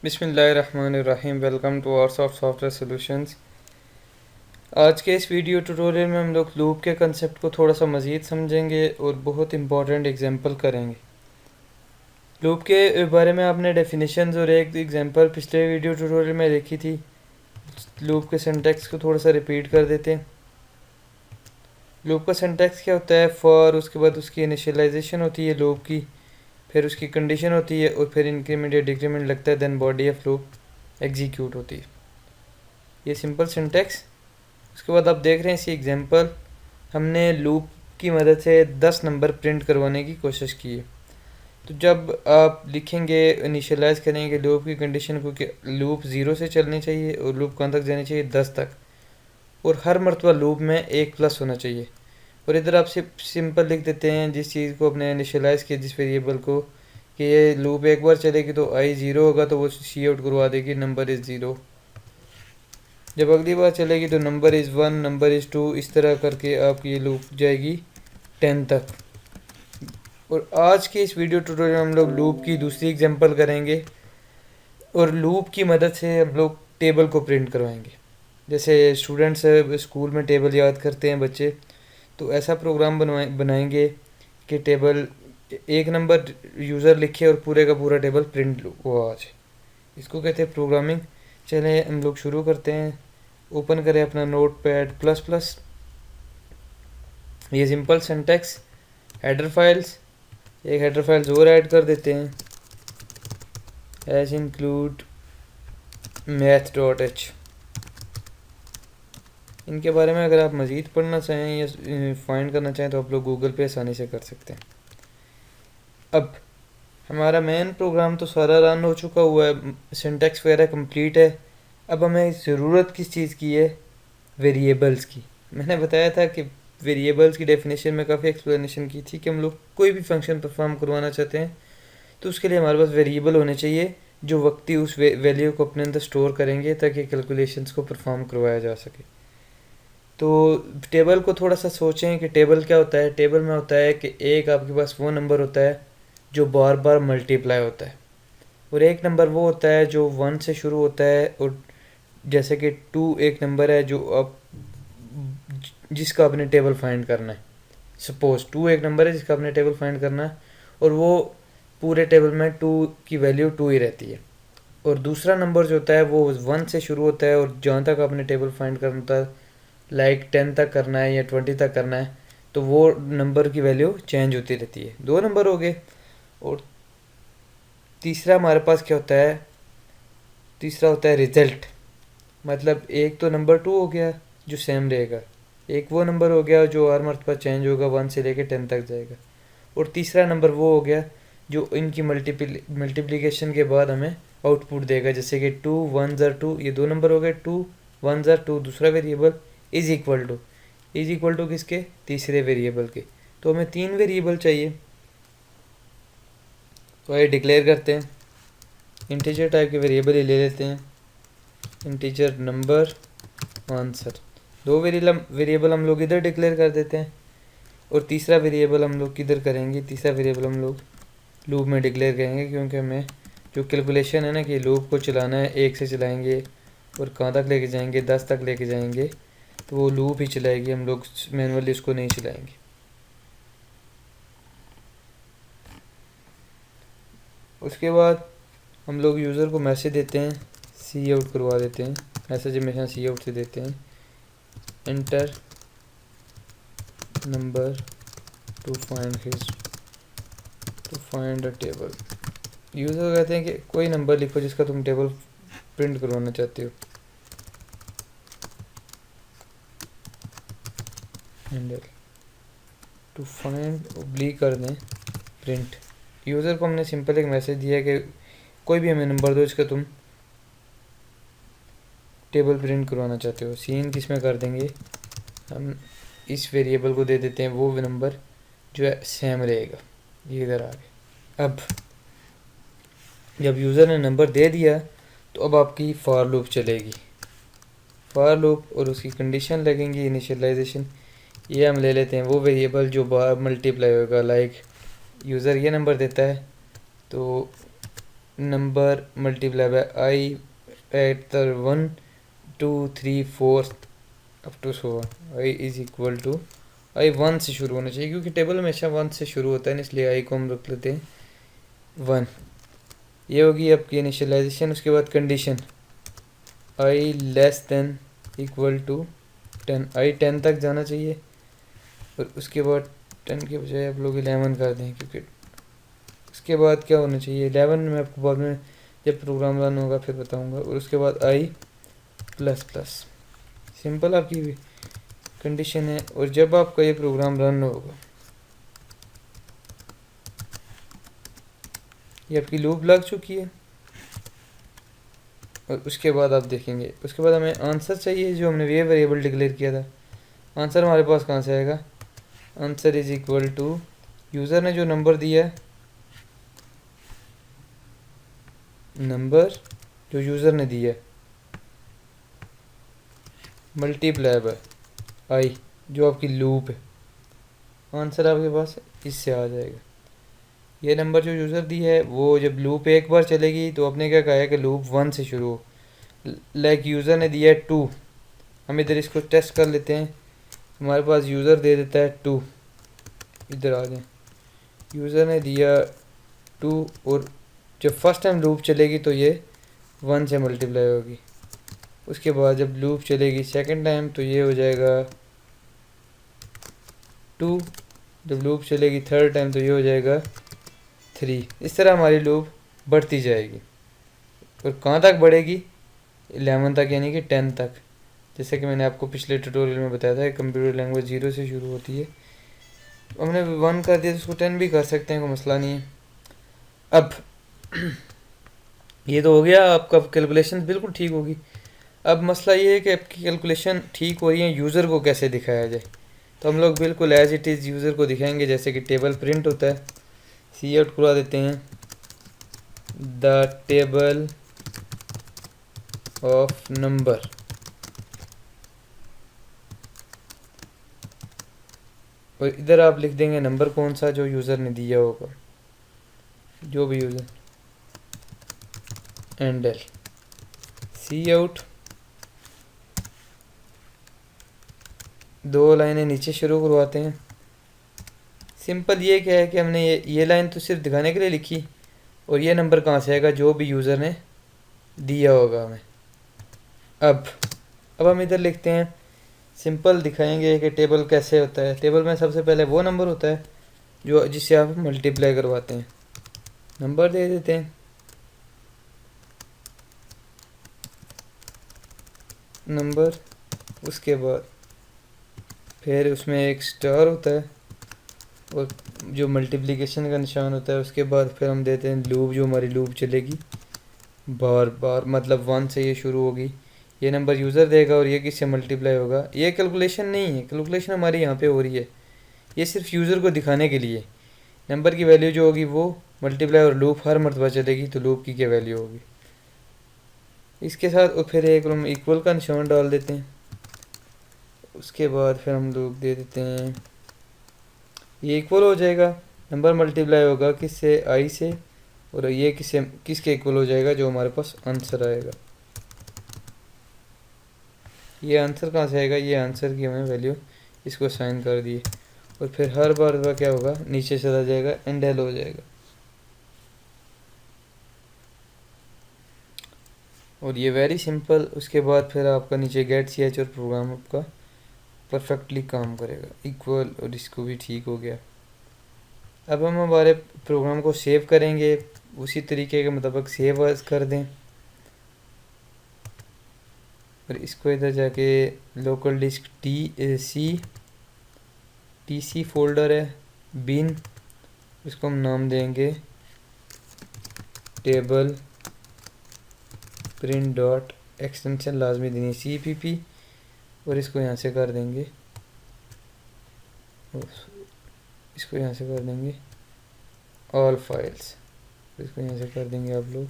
बिस्मिल्लाहिर्रहमानिर्रहीम। Welcome to our software solutions. आज के इस वीडियो ट्यूटोरियल में हम लोग लूप के कंसेप्ट को थोड़ा सा मज़ीद समझेंगे और बहुत इंपॉर्टेंट एग्जांपल करेंगे। लूप के बारे में आपने डेफिनेशंस और एक एग्जांपल पिछले वीडियो ट्यूटोरियल में देखी थी। लूप के सिंटैक्स को थोड़ा सा रिपीट कर देते हैं। लूप का सिंटैक्स क्या होता है? फॉर, उसके बाद उसकी इनिशियलाइजेशन होती है लूप की, फिर उसकी कंडीशन होती है और फिर इंक्रीमेंट या डिक्रीमेंट लगता है, then body of loop execute होती है। ये सिंपल सिंटैक्स। उसके बाद आप देख रहे हैं इसी एग्जांपल, हमने लूप की मदद से 10 नंबर प्रिंट करवाने की कोशिश की है। तो जब आप लिखेंगे, इनिशियलाइज करेंगे लूप की कंडीशन को कि लूप 0 से चलनी चाहिए और लूप कहाँ तक जानी चाहिए, 10 तक, और हर मरतबा लूप में 1+ होना चाहिए। और इधर आप सिंपल लिख देते हैं जिस चीज़ को अपने इनिशियलाइज किया, जिस वेरिएबल को, कि ये लूप एक बार चलेगी तो आई 0 होगा तो वो सी आउट करवा देगी नंबर इज़ 0। जब अगली बार चलेगी तो नंबर इज़ 1, नंबर इज़ 2, इस तरह करके आपकी ये लूप जाएगी 10 तक। और आज के इस वीडियो ट्यूटोरियल में हम लोग लूप की दूसरी एग्जांपल करेंगे और लूप की मदद से हम लोग टेबल को प्रिंट करवाएंगे। जैसे स्टूडेंट्स स्कूल में टेबल याद करते हैं बच्चे, तो ऐसा प्रोग्राम बनाएंगे कि टेबल एक नंबर यूज़र लिखे और पूरे का पूरा टेबल प्रिंट हुआ आ जाए। इसको कहते हैं प्रोग्रामिंग। चले हम लोग शुरू करते हैं। ओपन करें अपना नोटपैड++। ये सिंपल सिंटैक्स, हेडर फाइल्स, एक हेडर फाइल्स और ऐड कर देते हैं, एज इंक्लूड math.h। इनके बारे में अगर आप मज़ीद पढ़ना चाहें या फाइंड करना चाहें तो आप लोग गूगल पे आसानी से कर सकते हैं। अब हमारा मेन प्रोग्राम तो सारा रन हो चुका हुआ है, सिंटैक्स वगैरह कंप्लीट है। अब हमें ज़रूरत किस चीज़ की है? वेरिएबल्स की। मैंने बताया था कि वेरिएबल्स की डेफिनेशन में काफ़ी एक्सप्लेनेशन की थी कि हम लोग कोई भी फंक्शन परफॉर्म करवाना चाहते हैं तो उसके लिए हमारे पास वेरिएबल होने चाहिए जो वक्ती उस वैल्यू को अपने अंदर स्टोर करेंगे ताकि कैलकुलेशंस को परफॉर्म करवाया जा सके। तो टेबल को थोड़ा सा सोचें कि टेबल क्या होता है। टेबल में होता है कि एक आपके पास वो नंबर होता है जो बार बार मल्टीप्लाई होता है, और एक नंबर वो होता है जो 1 से शुरू होता है, और जैसे कि 2 एक नंबर है जो आप जिसका आपने टेबल फाइंड करना है। सपोज 2 एक नंबर है जिसका आपने टेबल फाइंड करना है और वो पूरे टेबल में 2 की वैल्यू 2 ही रहती है। और दूसरा नंबर जो होता है वो 1 से शुरू होता है और जहाँ तक आपने टेबल फाइंड करना होता है, लाइक 10 तक करना है या 20 तक करना है, तो वो नंबर की वैल्यू चेंज होती रहती है। 2 नंबर हो गए। और तीसरा हमारे पास क्या होता है? तीसरा होता है रिजल्ट। मतलब एक तो नंबर 2 हो गया जो सेम रहेगा, एक वो नंबर हो गया जो हर मरतबा चेंज होगा, 1 से लेकर 10 तक जाएगा, और तीसरा नंबर वो हो गया जो इनकी मल्टीप्लिकेशन के बाद हमें आउटपुट देगा। जैसे कि 2 1 ज़र 2, ये 2 नंबर हो गए, 2 1 ज़र 2, दूसरा वेरिएबल इज इक्वल टू किसके? तीसरे वेरिएबल के। तो हमें 3 वेरिएबल चाहिए, तो ये डिक्लेयर करते हैं। इंटीजर टाइप के वेरिएबल ही ले लेते हैं, इंटीजर नंबर आंसर। 2 वेरिएबल हम लोग इधर डिक्लेयर कर देते हैं, और तीसरा वेरिएबल हम लोग किधर करेंगे? तीसरा वेरिएबल हम लोग लूप में डिक्लेयर करेंगे, क्योंकि हमें जो कैलकुलेशन है ना कि लूप को चलाना है, 1 से चलाएंगे और कहाँ तक लेके जाएंगे, 10 तक लेके जाएंगे, तो वो लूप ही चलाएगी, हम लोग मैनुअली उसको नहीं चलाएंगे। उसके बाद हम लोग यूज़र को मैसेज देते हैं, सी आउट करवा देते हैं। मैसेज हमेशा सी आउट से देते हैं, enter number two find a table. User कहते हैं कि कोई नंबर लिखो जिसका तुम टेबल प्रिंट करवाना चाहते हो। हैंडल टू फाइंड ओब्लिक कर दें प्रिंट। यूज़र को हमने सिंपल एक मैसेज दिया कि कोई भी हमें नंबर दो जिसका तुम टेबल प्रिंट करवाना चाहते हो। सीन किस में कर देंगे? हम इस वेरिएबल को दे देते हैं वो नंबर जो है सेम रहेगा। ये इधर आ गया। अब जब यूज़र ने नंबर दे दिया तो अब आपकी फॉर लूप चलेगी। फॉर लूप और उसकी कंडीशन लगेंगी इनिशियलाइजेशन। ये हम ले लेते हैं वो वेरिएबल जो बार मल्टीप्लाई होगा। लाइक यूज़र ये नंबर देता है तो number multiply by I at the 1 2 3 4 up to so I is equal to I 1 से शुरू होना चाहिए, क्योंकि टेबल हमेशा 1 से शुरू होता है ना, इसलिए आई को हम रख लेते हैं 1। ये होगी आपकी इनिशियलाइजेशन। उसके बाद condition I less than equal to 10, I 10 तक जाना चाहिए। और उसके बाद 10 के बजाय आप लोग 11 कर दें, क्योंकि उसके बाद क्या होना चाहिए 11, मैं आपको बाद में जब प्रोग्राम रन होगा फिर बताऊंगा। और उसके बाद आई प्लस प्लस, सिंपल आपकी कंडीशन है। और जब आपका ये प्रोग्राम रन होगा, ये आपकी लूप लग चुकी है। और उसके बाद आप देखेंगे, उसके बाद हमें आंसर चाहिए जो हमने ये वेरिएबल डिक्लेयर किया था। आंसर हमारे पास कहाँ से आएगा, answer is equal to user ने जो नंबर दिया है, नंबर जो यूज़र ने दिया है मल्टीप्लाई बाय आई जो आपकी लूप है। आंसर आपके पास इससे आ जाएगा। ये नंबर जो यूज़र दी है वो जब लूप एक बार चलेगी तो आपने क्या कहा है कि लूप 1 से शुरू हो। लाइक यूज़र ने दिया है 2, हम इधर इसको टेस्ट कर लेते हैं। हमारे पास यूज़र दे देता है 2, इधर आ जाए। यूज़र ने दिया 2 और जब फर्स्ट टाइम लूप चलेगी तो ये 1 से मल्टीप्लाई होगी। उसके बाद जब लूप चलेगी सेकंड टाइम तो ये हो जाएगा 2, जब लूप चलेगी थर्ड टाइम तो ये हो जाएगा 3। इस तरह हमारी लूप बढ़ती जाएगी। और कहाँ तक बढ़ेगी, 11 तक, यानी कि 10 तक। जैसे कि मैंने आपको पिछले ट्यूटोरियल में बताया था, कंप्यूटर लैंग्वेज 0 से शुरू होती है। हमने 1 कर दिया तो उसको 10 भी कर सकते हैं, कोई मसला नहीं है। अब ये तो हो गया, आपका कैलकुलेशन बिल्कुल ठीक होगी। अब मसला ये है कि आपकी कैलकुलेशन ठीक हो रही है, यूज़र को कैसे दिखाया जाए। तो हम लोग बिल्कुल एज इट इज़ यूज़र को दिखाएंगे, जैसे कि टेबल प्रिंट होता है। सी आउट खुला देते हैं, द टेबल ऑफ नंबर। और इधर आप लिख देंगे नंबर कौन सा जो यूज़र ने दिया होगा, जो भी यूज़र, एंडल सी आउट। 2 लाइनें नीचे शुरू करवाते हैं। सिंपल ये क्या है कि हमने ये लाइन तो सिर्फ दिखाने के लिए लिखी, और ये नंबर कहाँ से आएगा, जो भी यूज़र ने दिया होगा हमें। अब हम इधर लिखते हैं, सिंपल दिखाएंगे कि टेबल कैसे होता है। टेबल में सबसे पहले वो नंबर होता है जो जिससे आप मल्टीप्लाई करवाते हैं। नंबर दे देते हैं, नंबर। उसके बाद फिर उसमें एक स्टार होता है और जो मल्टीप्लिकेशन का निशान होता है। उसके बाद फिर हम देते हैं लूप, जो हमारी लूप चलेगी बार बार, मतलब 1 से ये शुरू होगी। ये नंबर यूज़र देगा और ये किससे मल्टीप्लाई होगा। ये कैलकुलेशन नहीं है, कैलकुलेशन हमारी यहाँ पे हो रही है, ये सिर्फ यूज़र को दिखाने के लिए। नंबर की वैल्यू जो होगी वो मल्टीप्लाई और लूप हर मरतबा चलेगी तो लूप की क्या वैल्यू होगी। इसके साथ और फिर एक हम इक्वल का निशान डाल देते हैं। उसके बाद फिर हम लूप दे देते हैं, ये इक्वल हो जाएगा। नंबर मल्टीप्लाई होगा किससे, आई से, और ये किसके इक्वल हो जाएगा, जो हमारे पास आंसर आएगा। ये आंसर कहाँ से आएगा, ये आंसर की हमें वैल्यू इसको साइन कर दी। और फिर हर बार का क्या होगा, नीचे चला जाएगा, एंडल हो जाएगा। और ये वेरी सिंपल। उसके बाद फिर आपका नीचे गेट सी एच और प्रोग्राम आपका परफेक्टली काम करेगा, इक्वल, और इसको भी ठीक हो गया। अब हम हमारे प्रोग्राम को सेव करेंगे, उसी तरीके के मुताबिक सेव एज कर दें। और इसको इधर जाके local disk T C folder है बिन, इसको हम नाम देंगे टेबल प्रिंट डॉट, एक्सटेंशन लाजमी देनी CPP, और इसको यहाँ से कर देंगे, इसको यहाँ से कर देंगे ऑल फाइल्स, इसको यहाँ से कर देंगे आप लोग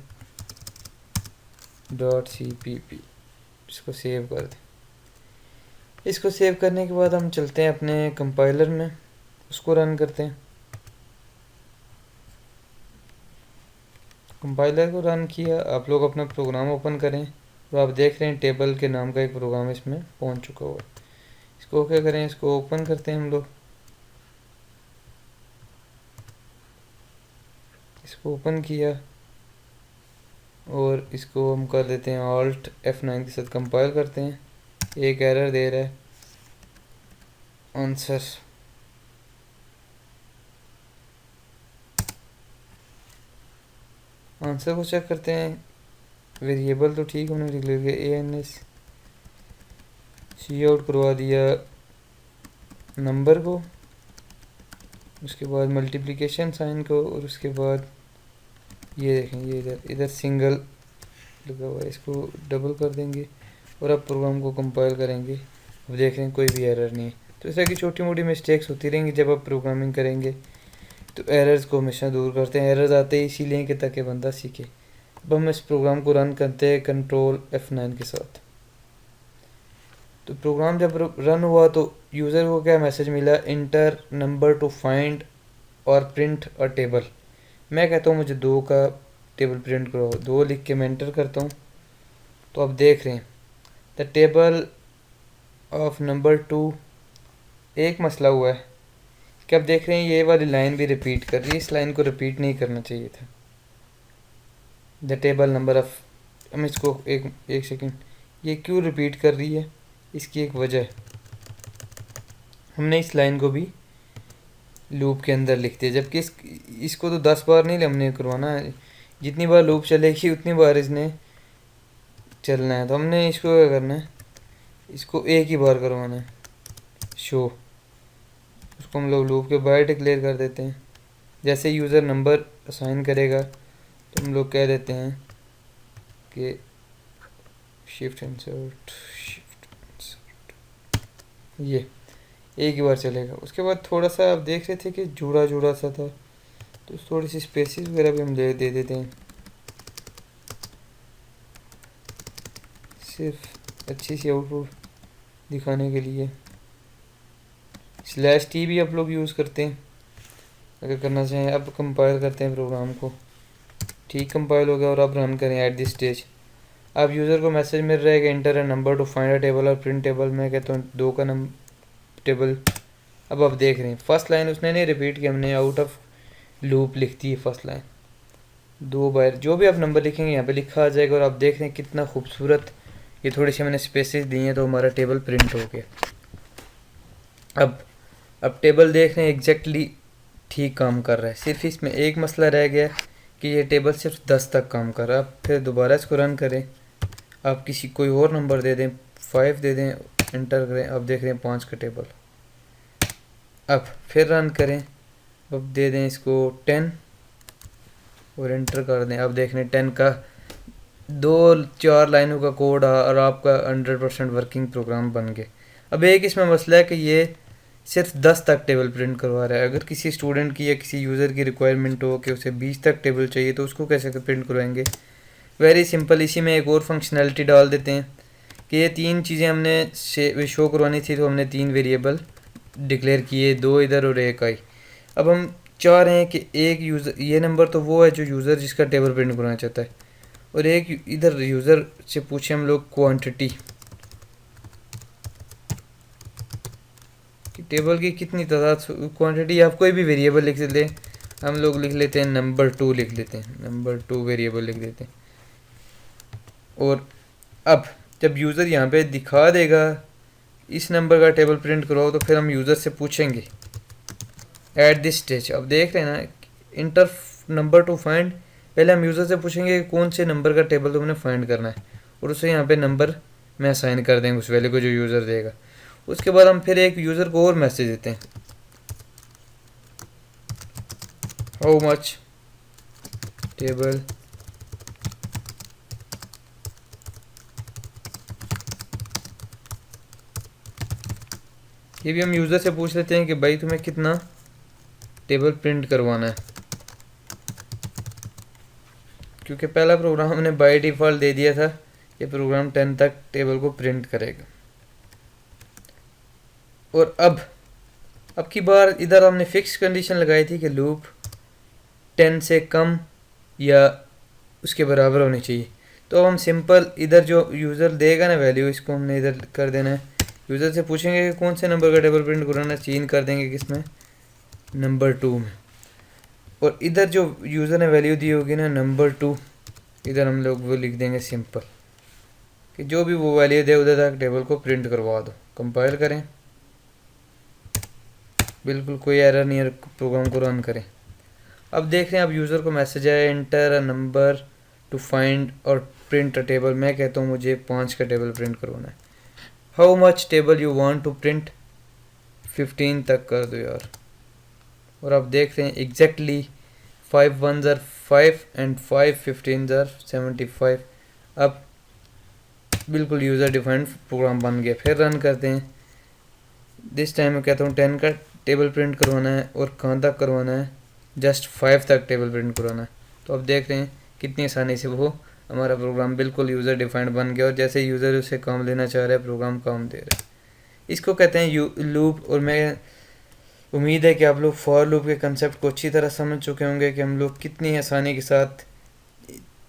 .cpp। इसको सेव कर दें। इसको सेव करने के बाद हम चलते हैं अपने कंपाइलर में, उसको रन करते हैं। कंपाइलर को रन किया, आप लोग अपना प्रोग्राम ओपन करें तो आप देख रहे हैं टेबल के नाम का एक प्रोग्राम इसमें पहुंच चुका हुआ है। इसको क्या करें, इसको ओपन करते हैं हम लोग। इसको ओपन किया और इसको हम कर देते हैं Alt F9 के साथ कंपाइल करते हैं। एक एरर दे रहा है आंसर। आंसर को चेक करते हैं, वेरिएबल तो ठीक हमने डिक्लेयर किया, ANS सी आउट करवा दिया नंबर को, उसके बाद मल्टीप्लिकेशन साइन को, और उसके बाद ये देखें ये इधर इधर सिंगल लगा हुआ है, इसको डबल कर देंगे और अब प्रोग्राम को कंपाइल करेंगे। अब देख रहे हैं कोई भी एरर नहीं है। तो इस तरह की छोटी मोटी मिस्टेक्स होती रहेंगी जब आप प्रोग्रामिंग करेंगे, तो एरर्स को हमेशा दूर करते हैं। एरर्स आते ही इसीलिए कि ताकि बंदा सीखे। अब हम इस प्रोग्राम को रन करते हैं कंट्रोल F9 के साथ। तो प्रोग्राम जब रन हुआ तो यूज़र को क्या मैसेज मिला, इंटर नंबर टू फाइंड और प्रिंट अ टेबल। मैं कहता हूँ मुझे 2 का टेबल प्रिंट करो, 2 लिख के मैं एंटर करता हूँ। तो आप देख रहे हैं द टेबल ऑफ नंबर 2। एक मसला हुआ है कि आप देख रहे हैं ये वाली लाइन भी रिपीट कर रही है, इस लाइन को रिपीट नहीं करना चाहिए था। द टेबल नंबर ऑफ, हम इसको एक सेकंड, ये क्यों रिपीट कर रही है, इसकी एक वजह है। हमने इस लाइन को भी लूप के अंदर लिख दिया, जबकि इसको तो 10 बार नहीं हमने करवाना है, जितनी बार लूप चलेगी उतनी बार इसने चलना है। तो हमने इसको क्या करना है, इसको एक ही बार करवाना है शो। उसको हम लोग लूप के बाहर डिक्लेयर कर देते हैं। जैसे यूज़र नंबर असाइन करेगा तो हम लोग कह देते हैं कि शिफ्ट इंसर्ट ये एक ही बार चलेगा। उसके बाद थोड़ा सा आप देख रहे थे कि जुड़ा जुड़ा सा था, तो थोड़ी सी स्पेसिस वगैरह भी हम दे देते हैं, सिर्फ अच्छी सी आउटपुट दिखाने के लिए। /t भी आप लोग यूज़ करते हैं अगर करना चाहें। अब कंपाइल करते हैं प्रोग्राम को, ठीक कंपाइल हो गया और अब रन करें एट दिस स्टेज। अब यूज़र को मैसेज मिल रहा है कि enter a number two find a table और प्रिंट टेबल। मैं कहता हूँ 2 का टेबल। अब आप देख रहे हैं फर्स्ट लाइन उसने नहीं रिपीट की, हमने आउट ऑफ लूप लिख दी है फर्स्ट लाइन। 2 बार जो भी आप नंबर लिखेंगे यहाँ पे लिखा आ जाएगा। और आप देख रहे हैं कितना खूबसूरत, ये थोड़ी सी मैंने स्पेसेस दी हैं तो हमारा टेबल प्रिंट हो गया। अब टेबल देख रहे हैं एग्जैक्टली ठीक काम कर रहा है। सिर्फ इसमें एक मसला रह गया कि ये टेबल सिर्फ 10 तक काम कर रहा है। अब फिर दोबारा इसको रन करें, आप किसी कोई और नंबर दे दें, 5 दे दें, एंटर करें। अब देख रहे हैं 5 का टेबल। अब फिर रन करें, अब दे दें इसको 10 और एंटर कर दें। अब देख रहे हैं 10 का 2-4 लाइनों का कोड और आपका 100% वर्किंग प्रोग्राम बन गए। अब एक इसमें मसला है कि ये सिर्फ 10 तक टेबल प्रिंट करवा रहा है। अगर किसी स्टूडेंट की या किसी यूज़र की रिक्वायरमेंट हो कि उसे 20 तक टेबल चाहिए तो उसको कैसे प्रिंट करवाएंगे। वेरी सिंपल, इसी में एक और फंक्शनैलिटी डाल देते हैं कि ये 3 चीज़ें हमने शो करवानी थी, तो हमने 3 वेरिएबल डिक्लेयर किए, 2 इधर और 1 आई। अब हम चाह रहे हैं कि एक यूज़र, ये नंबर तो वो है जो यूज़र जिसका टेबल प्रिंट करवाना चाहता है, और एक इधर यूज़र से पूछे हम लोग क्वांटिटी कि टेबल की कितनी तादाद, क्वांटिटी आप कोई भी वेरिएबल लिख लें। हम लोग लिख लेते हैं नंबर 2 लिख लेते हैं, नंबर 2 वेरिएबल लिख देते हैं। और अब जब यूज़र यहाँ पे दिखा देगा इस नंबर का टेबल प्रिंट कराओ, तो फिर हम यूज़र से पूछेंगे एट दिस स्टेज। अब देख रहे हैं ना, इंटर नंबर टू फाइंड, पहले हम यूज़र से पूछेंगे कि कौन से नंबर का टेबल तुमने फाइंड करना है, और उसे यहाँ पे नंबर में असाइन कर देंगे उस वैल्यू को जो यूज़र देगा। उसके बाद हम फिर एक यूज़र को और मैसेज देते हैं, हाउ मच टेबल ये भी हम यूज़र से पूछ लेते हैं कि भाई तुम्हें कितना टेबल प्रिंट करवाना है, क्योंकि पहला प्रोग्राम हमने बाय डिफ़ॉल्ट दे दिया था ये प्रोग्राम 10 तक टेबल को प्रिंट करेगा। और अब की बार इधर हमने फिक्स कंडीशन लगाई थी कि लूप 10 से कम या उसके बराबर होनी चाहिए। तो अब हम सिंपल इधर जो यूज़र देगा ना वैल्यू, इसको हमने इधर कर देना है। यूज़र से पूछेंगे कि कौन से नंबर का टेबल प्रिंट कराना है, चेंज कर देंगे किसमें, नंबर 2 में। और इधर जो यूज़र ने वैल्यू दी होगी ना नंबर 2, इधर हम लोग वो लिख देंगे सिंपल कि जो भी वो वैल्यू दे उधर तक टेबल को प्रिंट करवा दो। कंपाइल करें, बिल्कुल कोई एरर नहीं है, प्रोग्राम को रन करें। अब देख रहे हैं अब यूज़र को मैसेज आया, enter a number two find और प्रिंट अ टेबल। मैं कहता हूँ मुझे 5 का टेबल प्रिंट करवाना है। How much table you want to print, 15 तक कर दो यार। और आप देख रहे हैं exactly 5 1s are 5 and 5 15s are 75। अब बिल्कुल यूज़र डिफाइंड प्रोग्राम बन गया। फिर रन करते हैं। दिस टाइम मैं कहता हूँ 10 का टेबल प्रिंट करवाना है और कहाँ तक करवाना है, जस्ट 5 तक टेबल प्रिंट करवाना है। तो अब देख रहे हैं कितनी आसानी से वो हमारा प्रोग्राम बिल्कुल यूज़र डिफाइंड बन गया। और जैसे यूज़र उसे काम लेना चाह रहा है प्रोग्राम काम दे रहा है। इसको कहते हैं लूप। और मैं उम्मीद है कि आप लोग फॉर लूप के कंसेप्ट को अच्छी तरह समझ चुके होंगे कि हम लोग कितनी आसानी के साथ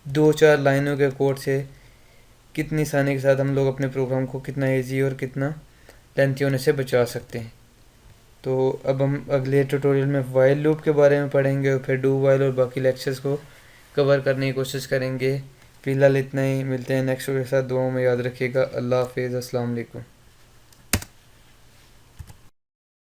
2-4 लाइनों के कोड से कितनी आसानी के साथ हम लोग अपने प्रोग्राम को कितना ईजी और कितना लेंथी होने से बचा सकते हैं। तो अब हम अगले ट्यूटोरियल में वाइल लूप के बारे में पढ़ेंगे और फिर डू वाइल और बाकी लेक्चर्स को कवर करने की कोशिश करेंगे। फ़िलहाल इतना ही, मिलते हैं नेक्स्ट के साथ। दुआओं में याद रखिएगा। अल्लाह हाफिज़, अस्सलाम वालेकुम।